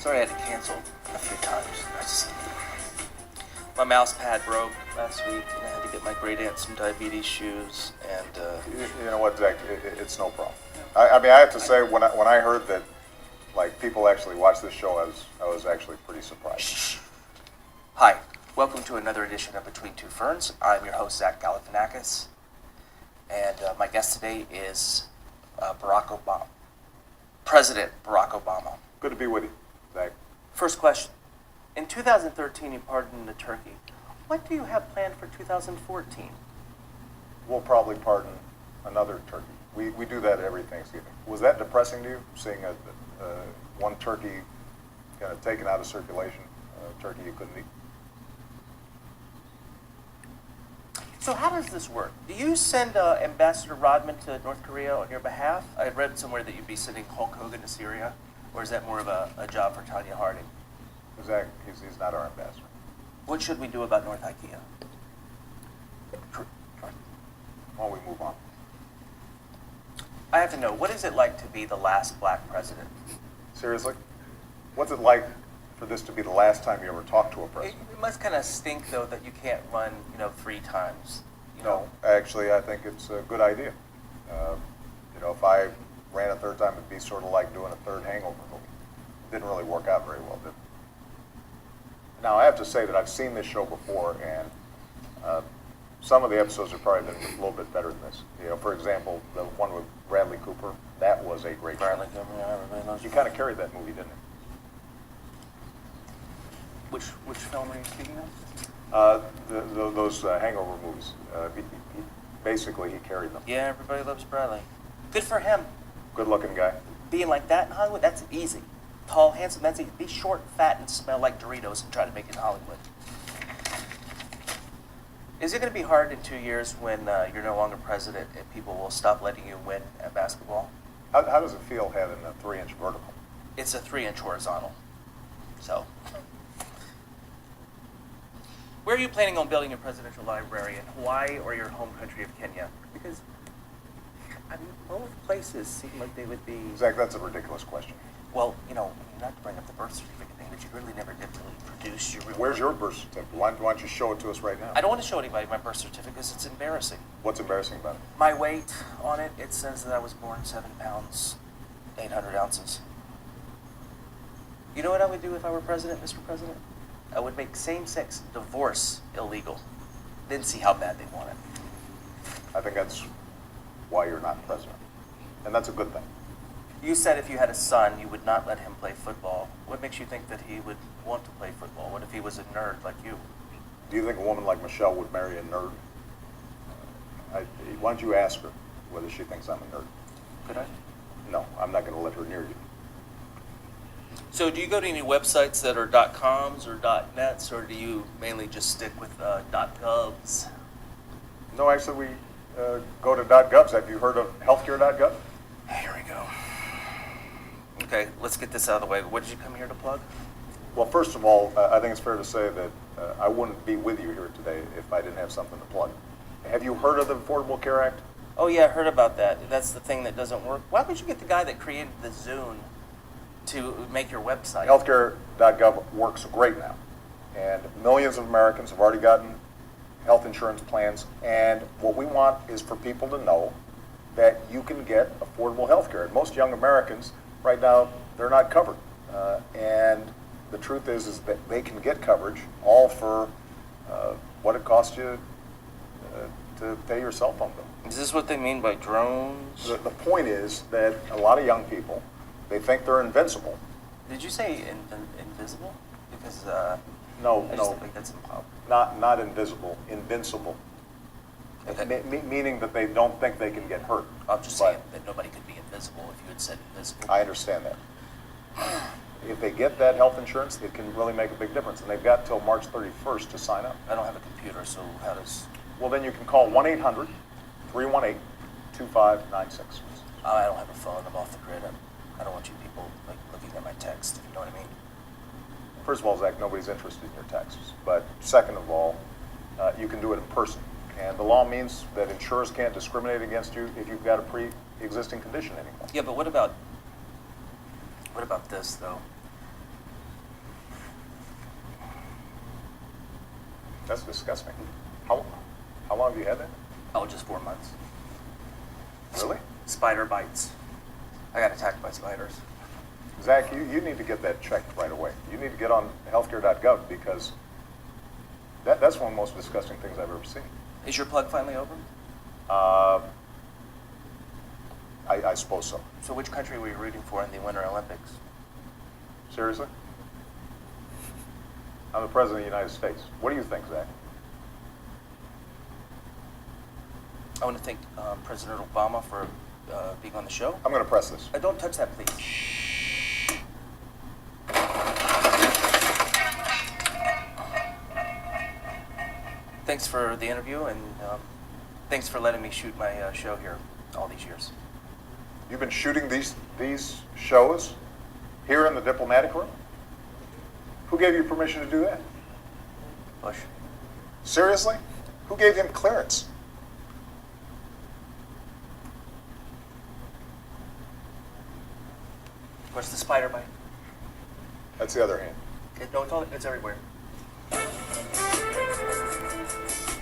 Sorry I had to cancel a few times. My mouse pad broke last week, and I had to get my great aunt some diabetes shoes. And you know what, Zach? It's no problem. I mean, I have to say, when I heard that, like, people actually watch this show, I was actually pretty surprised. Shh. Hi, welcome to another edition of Between Two Ferns. I'm your host, Zach Galifianakis, and my guest today is President Barack Obama. Good to be with you, Zach. First question. In 2013, you pardoned a turkey. What do you have planned for 2014? We'll probably pardon another turkey. We do that every Thanksgiving. Was that depressing to you, seeing one turkey kind of taken out of circulation, a turkey you couldn't eat? So how does this work? Do you send Ambassador Rodman to North Korea on your behalf? I read somewhere that you'd be sending Hulk Hogan to Syria, or is that more of a job for Tanya Harding? Zach, he's not our ambassador. What should we do about North IKEA? Why don't we move on? I have to know, what is it like to be the last black president? Seriously? What's it like for this to be the last time you ever talked to a president? It must kind of stink, though, that you can't run, 3 times. No, actually, I think it's a good idea. If I ran a third time, it'd be sort of like doing a third Hangover movie. Didn't really work out very well, did it? Now, I have to say that I've seen this show before, and some of the episodes have probably been a little bit better than this. For example, the one with Bradley Cooper, that was a great show. Bradley Cooper, yeah, everybody knows. You kind of carried that movie, didn't you? Which film are you speaking of? Those Hangover movies. Basically, he carried them. Yeah, everybody loves Bradley. Good for him. Good-looking guy. Being like that in Hollywood, that's easy. Tall, handsome, that's easy. Be short, fat, and smell like Doritos and try to make it in Hollywood. Is it going to be hard in 2 years when you're no longer president and people will stop letting you win at basketball? How does it feel having a 3-inch vertical? It's a 3-inch horizontal. So, where are you planning on building a presidential library, in Hawaii or your home country of Kenya? Because, both places seem like they would be... Zach, that's a ridiculous question. Well, not to bring up the birth certificate thing, but you really never did really produce your real... Where's your birth certificate? Why don't you show it to us right now? I don't want to show anybody my birth certificate because it's embarrassing. What's embarrassing about it? My weight on it, it says that I was born 7 pounds, 800 ounces. You know what I would do if I were president, Mr. President? I would make same-sex divorce illegal. Then see how bad they want it. I think that's why you're not president. And that's a good thing. You said if you had a son, you would not let him play football. What makes you think that he would want to play football? What if he was a nerd like you? Do you think a woman like Michelle would marry a nerd? Why don't you ask her whether she thinks I'm a nerd? Could I? No, I'm not going to let her near you. So do you go to any websites that are .coms or .nets, or do you mainly just stick with .govs? No, actually, we go to .govs. Have you heard of healthcare.gov? Here we go. Okay, let's get this out of the way. What did you come here to plug? Well, first of all, I think it's fair to say that I wouldn't be with you here today if I didn't have something to plug. Have you heard of the Affordable Care Act? Oh, yeah, I heard about that. That's the thing that doesn't work. Why would you get the guy that created the Zune to make your website? Healthcare.gov works great now. And millions of Americans have already gotten health insurance plans. And what we want is for people to know that you can get affordable health care. And most young Americans, right now, they're not covered. And the truth is that they can get coverage all for what it costs you to pay your cell phone bill. Is this what they mean by drones? The point is that a lot of young people, they think they're invincible. Did you say invisible? Because No, I just think that's impossible. not invisible, invincible. Okay. Meaning that they don't think they can get hurt. I'm just saying that nobody could be invisible if you had said invisible. I understand that. If they get that health insurance, it can really make a big difference. And they've got till March 31st to sign up. I don't have a computer, so how does... Well, then you can call 1-800-318-2596. I don't have a phone. I'm off the grid. I don't want you people looking at my text, if you know what I mean. First of all, Zach, nobody's interested in your texts. But second of all, you can do it in person. And the law means that insurers can't discriminate against you if you've got a pre-existing condition anymore. Yeah, but what about this, though? That's disgusting. How long have you had that? Oh, just 4 months. Really? Spider bites. I got attacked by spiders. Zach, you need to get that checked right away. You need to get on healthcare.gov because that's one of the most disgusting things I've ever seen. Is your plug finally over? I suppose so. So which country were you rooting for in the Winter Olympics? Seriously? I'm the President of the United States. What do you think, Zach? I want to thank President Obama for being on the show. I'm going to press this. Don't touch that, please. Thanks for the interview, and thanks for letting me shoot my show here all these years. You've been shooting these shows here in the diplomatic room? Who gave you permission to do that? Bush. Seriously? Who gave him clearance? What's the spider bite? That's the other hand. No, it's everywhere.